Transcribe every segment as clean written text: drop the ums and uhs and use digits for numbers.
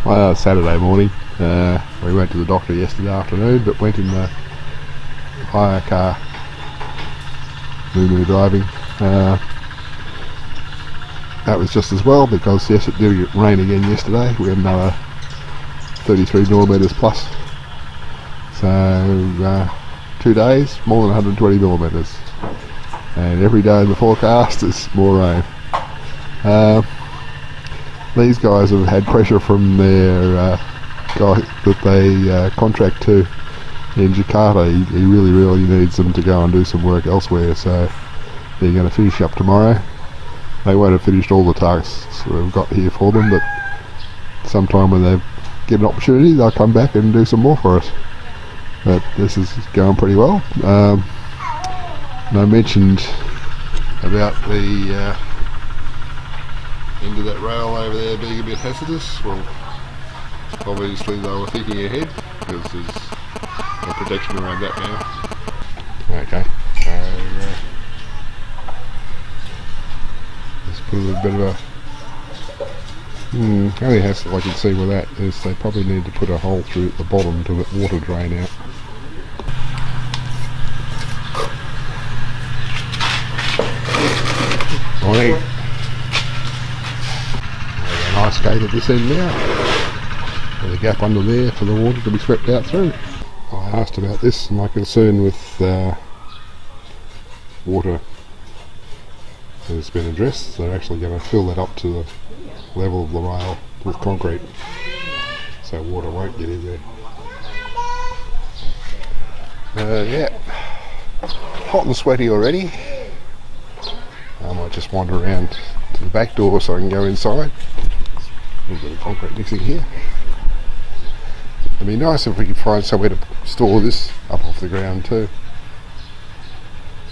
Saturday morning. We went to the doctor yesterday afternoon, but went in the hire car, moo driving. That was just as well, because yes, it did rain again yesterday. We had another 33 millimetres plus. So 2 days, more than 120 millimetres. And every day in the forecast is more rain. These guys have had pressure from their guy that they contract to in Jakarta. He really needs them to go and do some work elsewhere, so they're going to finish up tomorrow. They won't have finished all the tasks we've got here for them, but sometime when they get an opportunity, they'll come back and do some more for us. But this is going pretty well. I mentioned about the end of that rail over there being a bit hazardous. Well, obviously they were thinking ahead, because there's no protection around that now. Okay, so let's put a little bit of a only hassle I can see with that is they probably need to put a hole through at the bottom to let water drain out. Morning. A nice gate at this end now. There's a gap under there for the water to be swept out through. I asked about this, and my concern with water has been addressed. They're actually going to fill that up to the level of the rail with concrete, so water won't get in there. Yeah, hot and sweaty already. I might just wander around to the back door so I can go inside. A little bit of concrete mixing here. It'd be nice if we could find somewhere to store this up off the ground too.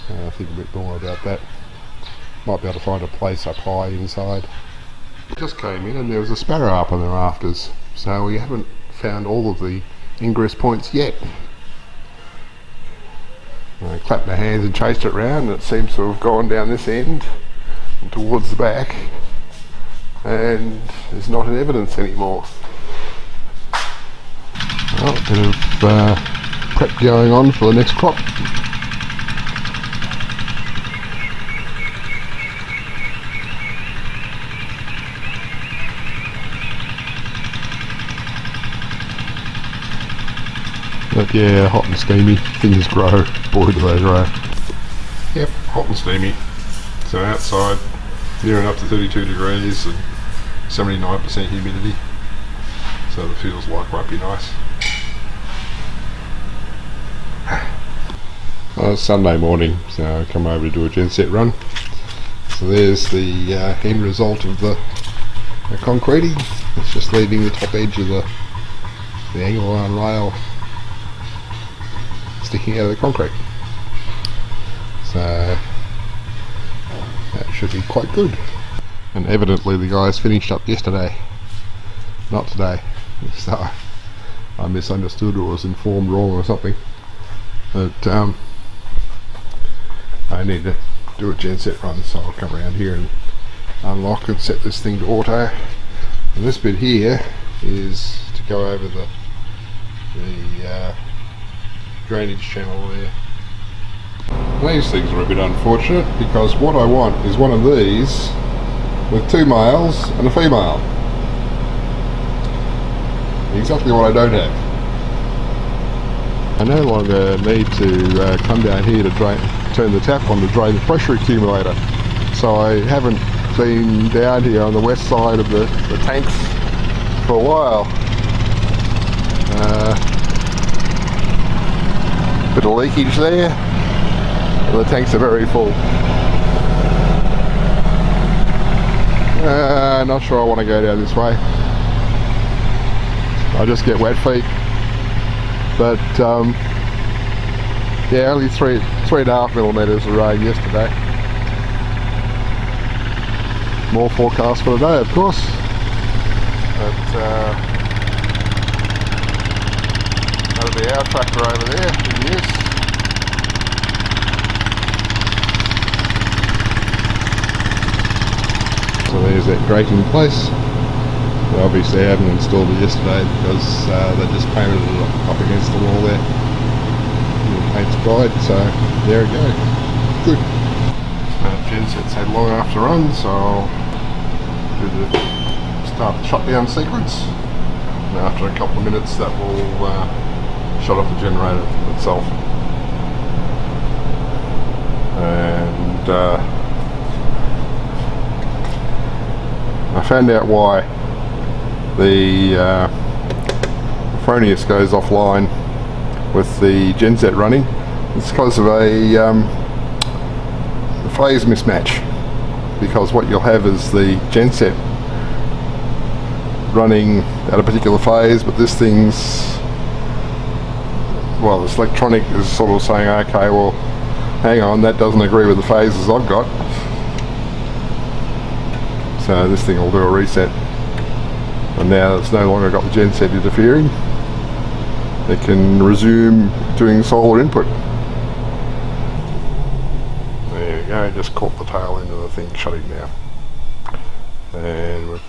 Think a bit more about that. Might be able to find a place up high inside. Just came in and there was a sparrow up on the rafters, so we haven't found all of the ingress points yet. I clapped my hands and chased it round, and it seems to have gone down this end and towards the back, and there's not an evidence anymore. Well, a bit of prep going on for the next crop. But yeah, hot and steamy, things grow, boy do they grow. Yep, hot and steamy. So outside, nearing up to 32 degrees and 79% humidity. So the feels like might be nice. Well, it's Sunday morning, so I come over to do a genset run. So there's the end result of the concreting. It's just leaving the top edge of the angle iron rail sticking out of the concrete, so that should be quite good. And evidently the guys finished up yesterday, not today, so I misunderstood or was informed wrong or something. But I need to do a genset run, so I'll come around here and unlock and set this thing to auto. And this bit here is to go over the drainage channel there. These things are a bit unfortunate, because what I want is one of these with 2 males and a female. Exactly what I don't have. I no longer need to come down here to turn the tap on to drain the pressure accumulator, so I haven't been down here on the west side of the tanks for a while. Bit of leakage there, and the tanks are very full. Not sure I want to go down this way. I just get wet feet. But yeah, only 3.5 millimetres of rain yesterday. More forecast for today, of course. But that'll be our tractor over there in use. So there's that grate in place. Obviously I haven't installed it yesterday because they just painted it up against the wall there. The paint's dried, so there we go. Good. Genset's had long enough to run, so I'll do the start the shutdown sequence. And after a couple of minutes that will shut off the generator itself. And I found out why the Fronius goes offline with the genset running. It's because of a phase mismatch, because what you'll have is the genset running at a particular phase, but this thing's, well, this electronic is sort of saying, okay, well, hang on, that doesn't agree with the phases I've got, so this thing will do a reset, and now it's no longer got the genset interfering, it can resume doing solar input. There you go, just caught the tail end of the thing shutting down. And we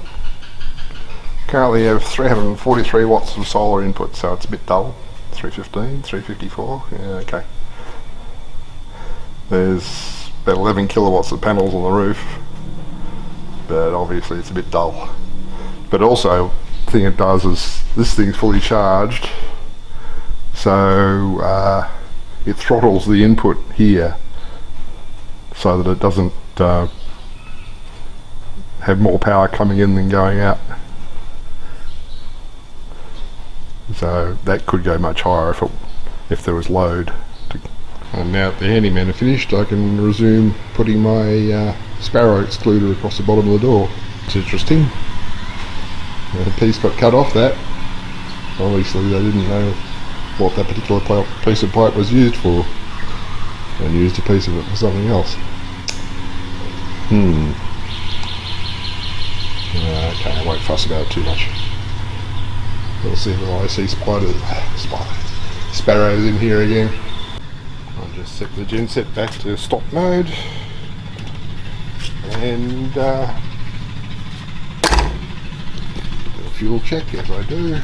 currently have 343 watts of solar input, so it's a bit dull. 315, 354, yeah, okay. There's about 11 kilowatts of panels on the roof, but obviously it's a bit dull. But also, the thing it does is, this thing's fully charged, so it throttles the input here so that it doesn't have more power coming in than going out. So that could go much higher if there was load. And now that the Handymen are finished, I can resume putting my sparrow excluder across the bottom of the door. It's interesting. The piece got cut off that. Obviously they didn't know what that particular piece of pipe was used for, and used a piece of it for something else. Okay, I won't fuss about it too much. We'll see if I see sparrows in here again. I'll just set the genset back to stop mode, and do a fuel check as I do.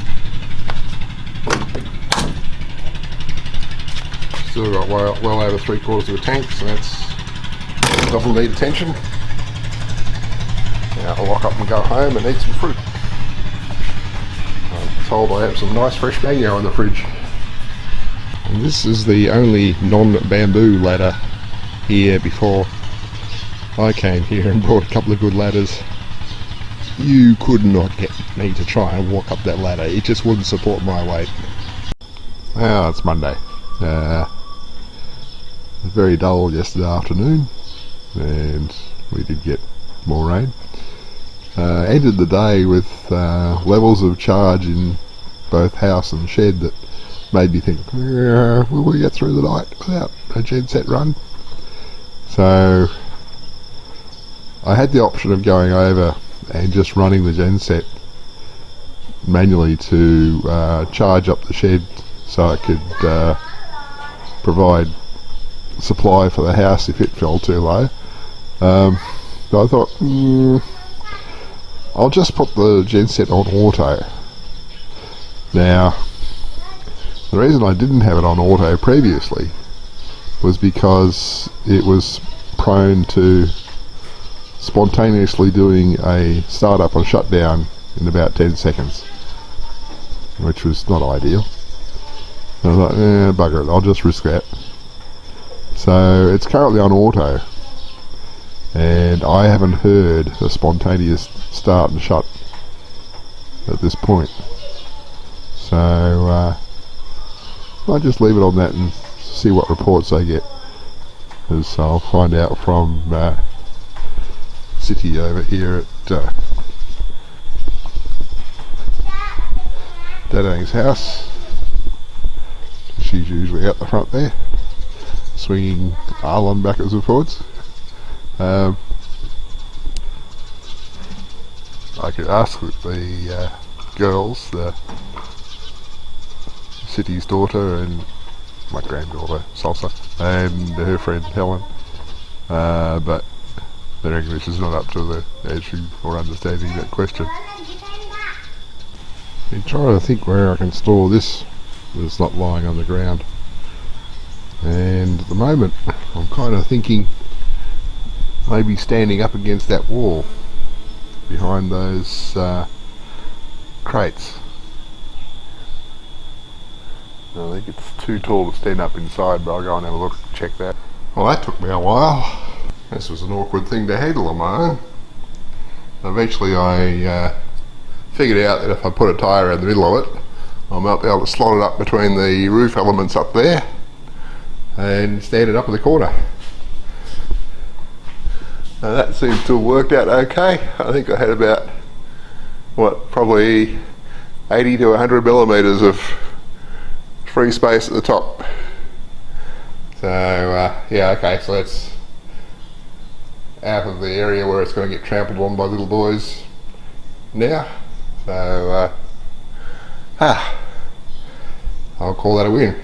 Still got well over 3/4 of a tank, so that doesn't need attention. Now I'll lock up and go home and eat some fruit. I'm told I have some nice fresh mango in the fridge. And this is the only non-bamboo ladder here. Before I came here and brought a couple of good ladders, you could not get me to try and walk up that ladder. It just wouldn't support my weight. Well, it's Monday. It was very dull yesterday afternoon, and we did get more rain. Ended the day with levels of charge in both house and shed that made me think, will we get through the night without a genset run? So I had the option of going over and just running the genset manually to charge up the shed so it could provide supply for the house if it fell too low. So I thought, I'll just put the genset on auto. Now, the reason I didn't have it on auto previously was because it was prone to spontaneously doing a startup and shutdown in about 10 seconds, which was not ideal. And I thought, bugger it, I'll just risk that. So it's currently on auto, and I haven't heard a spontaneous start and shut at this point. So I'll just leave it on that and see what reports I get, as I'll find out from City over here at Dadang's house. She's usually out the front there, swinging Arlon backwards and forwards. I could ask the girls, the City's daughter and my granddaughter Salsa and her friend Helen, but their English is not up to the edge or understanding that question. been trying to think where I can store this that's not lying on the ground, and at the moment I'm kind of thinking maybe standing up against that wall behind those crates. I think it's too tall to stand up inside, but I'll go and have a look, check that. Well, that took me a while. This was an awkward thing to handle on my own. Eventually I figured out that if I put a tyre in the middle of it, I might be able to slot it up between the roof elements up there and stand it up in the corner. Now that seems to have worked out okay. I think I had about, probably 80 to 100 millimetres of free space at the top. So yeah, okay, so that's out of the area where it's going to get trampled on by little boys now. So I'll call that a win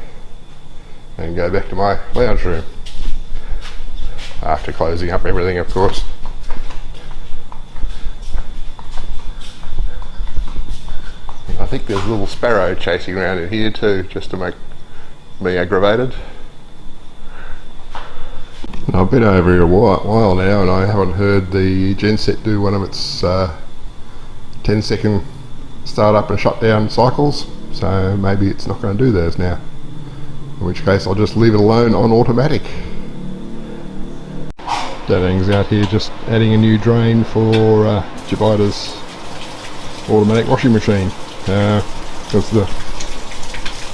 and go back to my lounge room after closing up everything, of course. I think there's a little sparrow chasing around in here too, just to make me aggravated. I've been over here a while now and I haven't heard the genset do one of its 10-second start up and shut down cycles, so maybe it's not going to do those now, in which case I'll just leave it alone on automatic. Dadang's out here just adding a new drain for Jakarta's automatic washing machine, because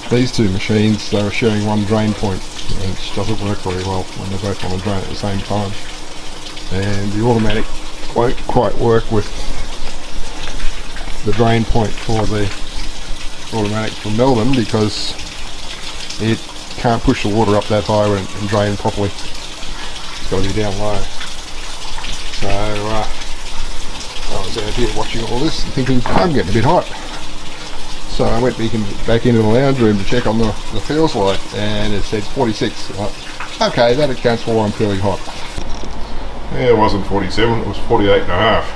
these two machines, they were sharing one drain point, which doesn't work very well when they're both on the drain at the same time, and the automatic won't quite work with the drain point for the automatic from Melbourne, because it can't push the water up that high and drain properly. It's got to be down low. So I was out here watching all this and thinking, I'm getting a bit hot. So I went back into the lounge room to check on the feels light, and it said 46. Okay, that accounts for why I'm feeling hot. Yeah, it wasn't 47, it was 48 and a half.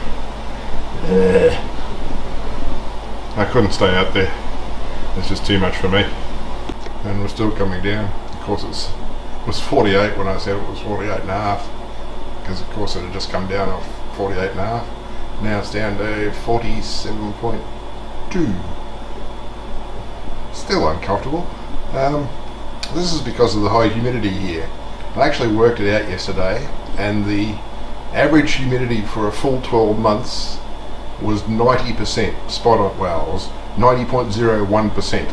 Yeah. I couldn't stay out there. It's just too much for me. And we're still coming down. Of course it was 48 when I said it was 48 and a half. Because of course it had just come down off 48 and a half. Now it's down to 47.2. Still uncomfortable. This is because of the high humidity here. I actually worked it out yesterday, and the average humidity for a full 12 months was 90%, spot on. Well, it was 90.01%.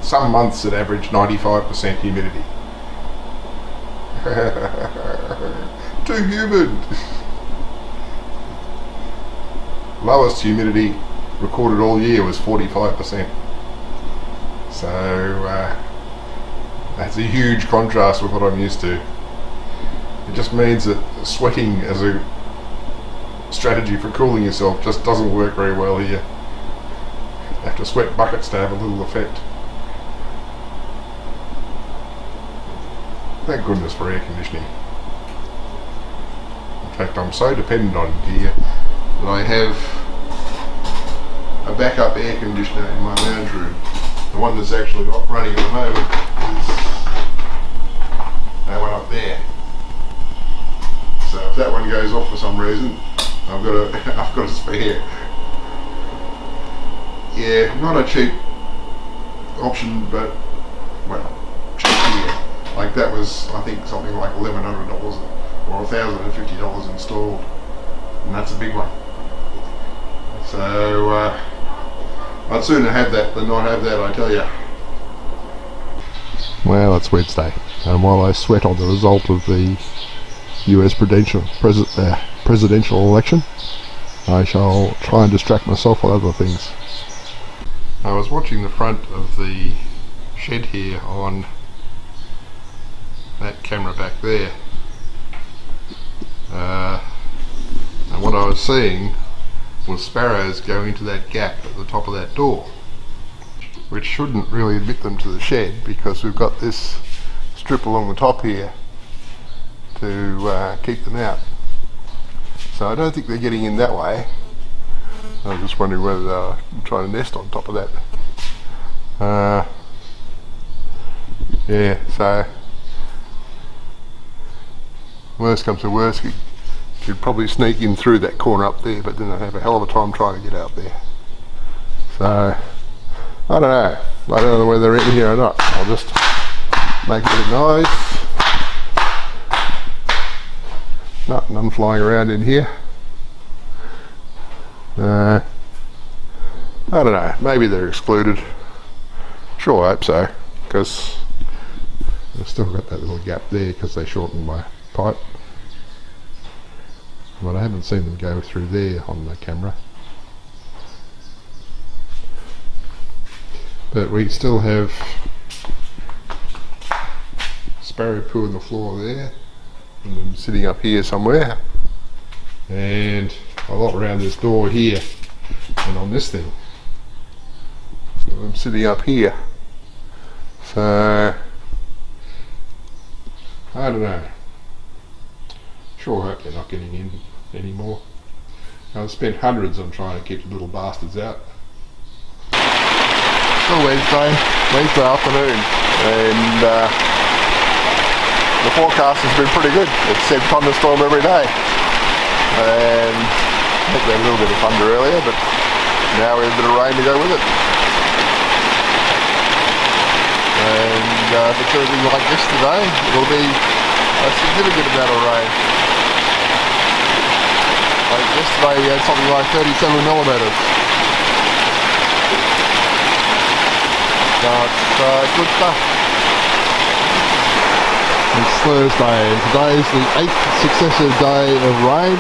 Some months it averaged 95% humidity. Too humid. Lowest humidity recorded all year was 45%. So that's a huge contrast with what I'm used to. It just means that sweating as a strategy for cooling yourself just doesn't work very well here. You have to sweat buckets to have a little effect. Thank goodness for air conditioning. In fact, I'm so dependent on it here that I have a backup air conditioner in my lounge room. The one that's actually not running at the moment is that one up there. So if that one goes off for some reason, I've got a spare. Yeah, not a cheap option, but well, cheap here. Like that was, I think, something like $1,100 or $1,050 installed, and that's a big one. So I'd sooner have that than not have that, I tell you. Well, it's Wednesday, and while I sweat on the result of the US presidential election, I shall try and distract myself with other things. I was watching the front of the shed here on that camera back there, and what I was seeing was sparrows going into that gap at the top of that door, which shouldn't really admit them to the shed because we've got this strip along the top here to keep them out. So I don't think they're getting in that way. I was just wondering whether they're trying to nest on top of that. Yeah, so worst comes to worst, you'd probably sneak in through that corner up there, but then I'd have a hell of a time trying to get out there. So I don't know whether they're in here or not. I'll just make a bit of noise. None flying around in here. I don't know, maybe they're excluded. Sure, I hope so, because I've still got that little gap there because they shortened my pipe. But I haven't seen them go through there on the camera. But we still have sparrow poo on the floor there, and them sitting up here somewhere, and a lot around this door here, and on this thing. So I'm sitting up here. So I don't know. Sure hope they're not getting in anymore. I've spent hundreds on trying to keep the little bastards out. Still Wednesday afternoon, and the forecast has been pretty good. It said thunderstorm every day, and I think we had a little bit of thunder earlier, but now we have a bit of rain to go with it. And if it's anything like yesterday, it'll be a significant amount of rain. Like yesterday we had something like 37 millimetres. It's good stuff. It's Thursday, and today's the 8th successive day of rain.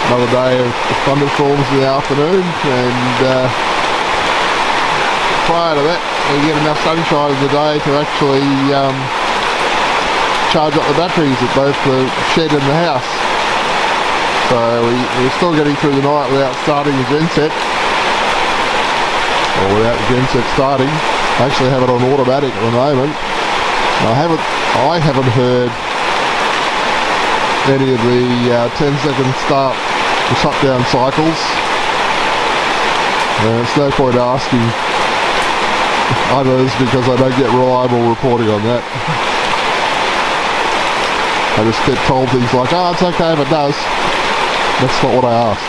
Another day of thunderstorms in the afternoon, and prior to that we get enough sunshine in the day to actually charge up the batteries at both the shed and the house. So we're still getting through the night without starting the genset. Or without the genset starting. I actually have it on automatic at the moment. I haven't heard any of the 10-second start to shutdown cycles. It's no point asking others because I don't get reliable reporting on that. I just get told things like, oh, it's okay if it does. That's not what I asked.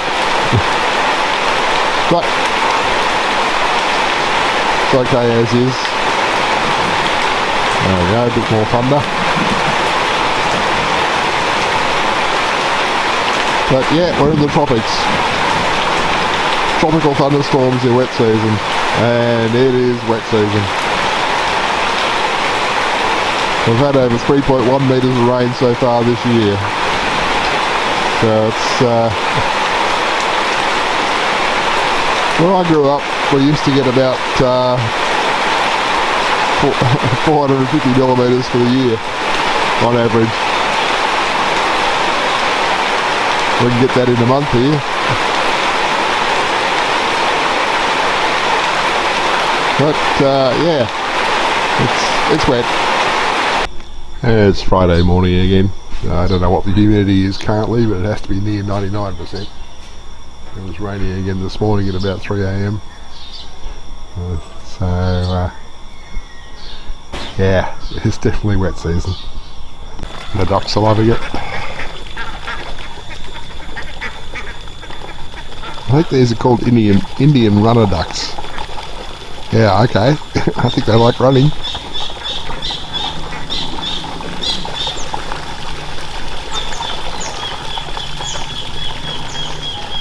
But it's okay as is. There we go, a bit more thunder. But yeah, we're in the tropics. Tropical thunderstorms in wet season. And it is wet season. We've had over 3.1 metres of rain so far this year. So it's... when I grew up, we used to get about 450 millimetres for the year, on average. We can get that in a month here. But yeah, it's wet. It's Friday morning again. I don't know what the humidity is currently, but it has to be near 99%. It was raining again this morning at about 3 AM. Yeah, it's definitely wet season. The ducks are loving it. I think these are called Indian runner ducks. Yeah, okay. I think they like running.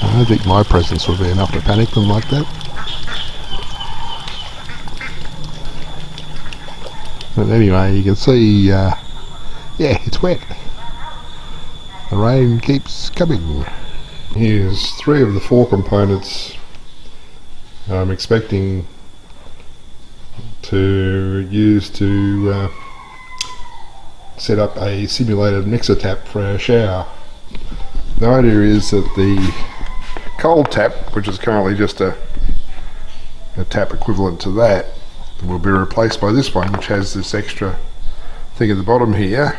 I don't think my presence would be enough to panic them like that. But anyway, you can see, yeah, it's wet. The rain keeps coming. Here's 3 of the 4 components I'm expecting to use to set up a simulated mixer tap for our shower. The idea is that the cold tap, which is currently just a tap equivalent to that, will be replaced by this one, which has this extra thing at the bottom here.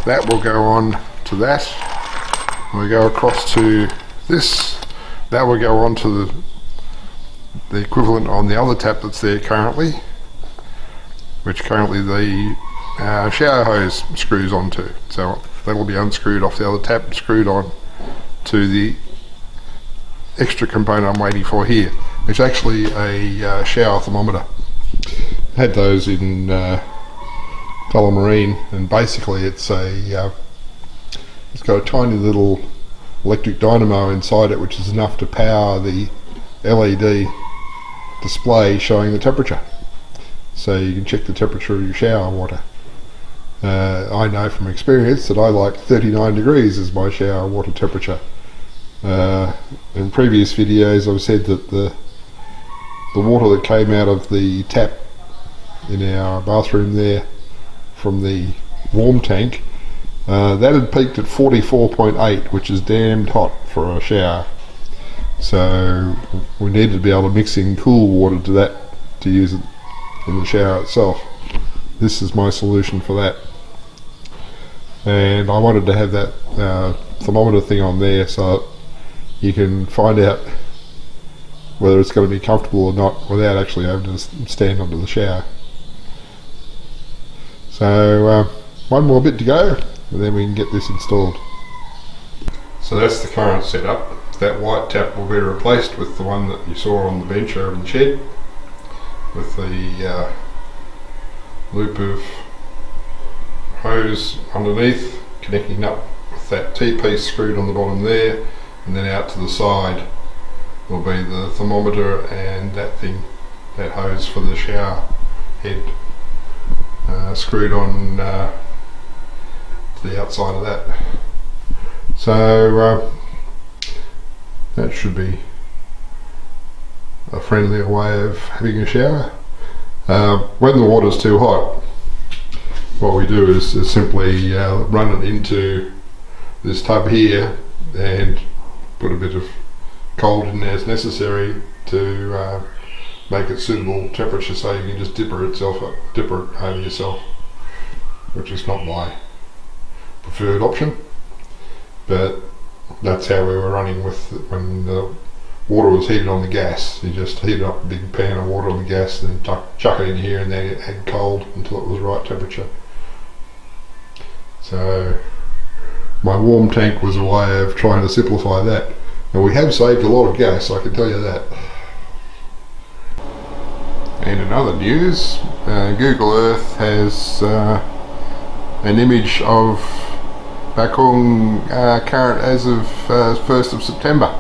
That will go on to that, We go across to this. That will go on to the equivalent on the other tap that's there currently, which currently the shower hose screws onto. So that'll be unscrewed off the other tap and screwed on to the extra component I'm waiting for here, which is actually a shower thermometer. Had those in colour marine, and basically it's got a tiny little electric dynamo inside it, which is enough to power the LED display showing the temperature, so you can check the temperature of your shower water. I know from experience that I like 39 degrees as my shower water temperature. In previous videos I've said that the water that came out of the tap in our bathroom there from the warm tank, that had peaked at 44.8, which is damned hot for a shower. So we needed to be able to mix in cool water to that to use it in the shower itself. This is my solution for that. And I wanted to have that thermometer thing on there so you can find out whether it's going to be comfortable or not without actually having to stand under the shower. So one more bit to go and then we can get this installed. So that's the current setup. That white tap will be replaced with the one that you saw on the bench over in the shed, with the loop of hose underneath connecting up with that T-piece screwed on the bottom there, and then out to the side will be the thermometer and that thing, that hose for the shower head, screwed on to the outside of that. So that should be a friendlier way of having a shower. When the water's too hot, what we do is simply run it into this tub here and put a bit of cold in there as necessary to make it suitable temperature, so you can just dipper it over yourself, which is not my preferred option, but that's how we were running with it when the water was heated on the gas. You just heated up a big pan of water on the gas and then chuck it in here, and then it had cold until it was right temperature. So my warm tank was a way of trying to simplify that, and we have saved a lot of gas, I can tell you that. And in other news, Google Earth has an image of Bakung current as of 1st of September.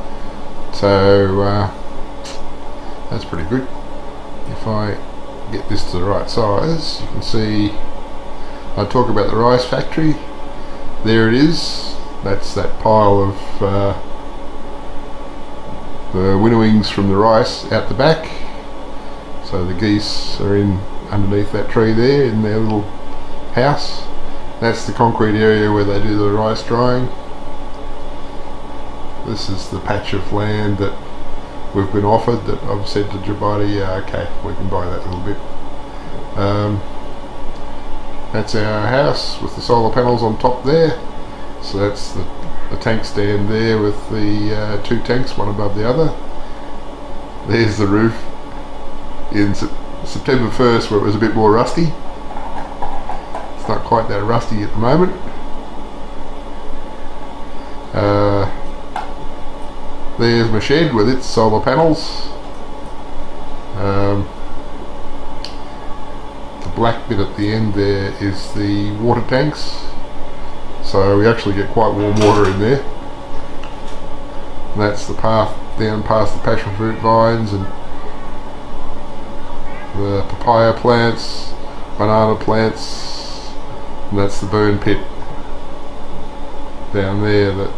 So that's pretty good. If I get this to the right size, you can see I talk about the rice factory. There it is. That's that pile of the winnowings from the rice out the back. So the geese are in underneath that tree there in their little house. That's the concrete area where they do the rice drying. This is the patch of land that we've been offered, that I've said to Jabati, okay, we can buy that little bit. That's our house with the solar panels on top there. So that's the tank stand there with the two tanks, one above the other. There's the roof in September 1st, where it was a bit more rusty. It's not quite that rusty at the moment. There's my shed with its solar panels. The black bit at the end there is the water tanks, so we actually get quite warm water in there. And that's the path down past the passion fruit vines and the papaya plants, banana plants, and that's the burn pit down there that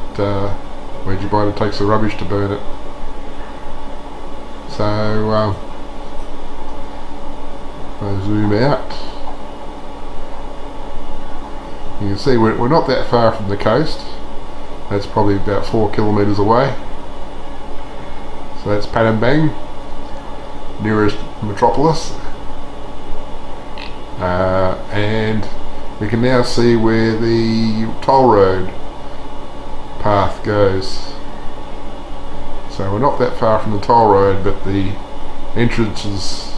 where Jabita takes the rubbish to burn it. So I zoom out. You can see we're not that far from the coast. That's probably about 4 kilometres away. So that's Padambang, nearest metropolis. And we can now see where the toll road path goes. So we're not that far from the toll road, but the entrances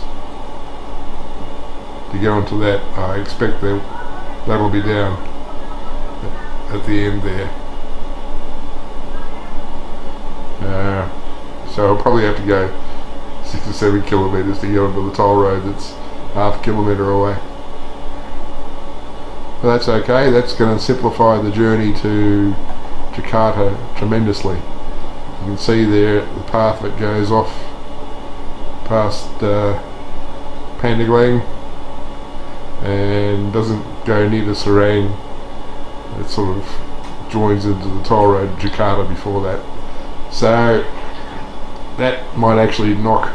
to go into that, I expect that'll be down at the end there. So I'll probably have to go 6 or 7 kilometres to get onto the toll road that's half a kilometre away. But that's okay, that's going to simplify the journey to Jakarta tremendously. You can see there the path that goes off past Pandeglang and doesn't go near the Serang. It sort of joins into the toll road of Jakarta before that. So that might actually knock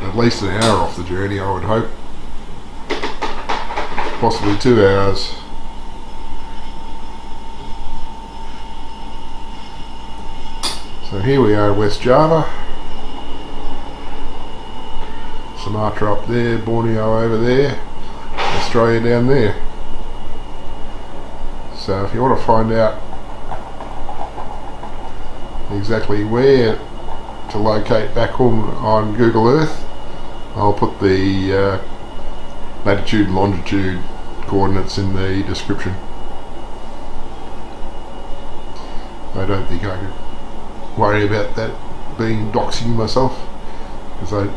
at least an hour off the journey, I would hope. Possibly 2 hours. So here we are, West Java. Sumatra up there, Borneo over there, Australia down there. So if you want to find out exactly where to locate Bakung on Google Earth, I'll put the latitude and longitude coordinates in the description. I don't think I can worry about that being doxing myself, because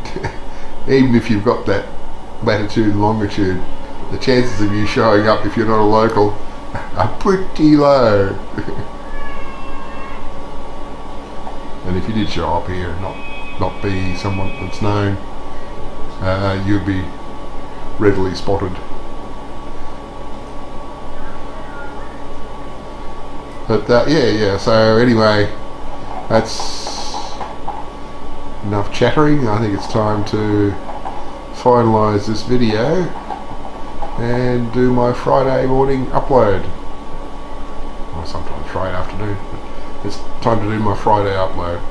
even if you've got that latitude and longitude, the chances of you showing up if you're not a local are pretty low. And if you did show up here and not be someone that's known, you'd be readily spotted. But yeah, so anyway, that's enough chattering. I think it's time to finalise this video and do my Friday morning upload, or sometimes Friday afternoon, but it's time to do my Friday upload.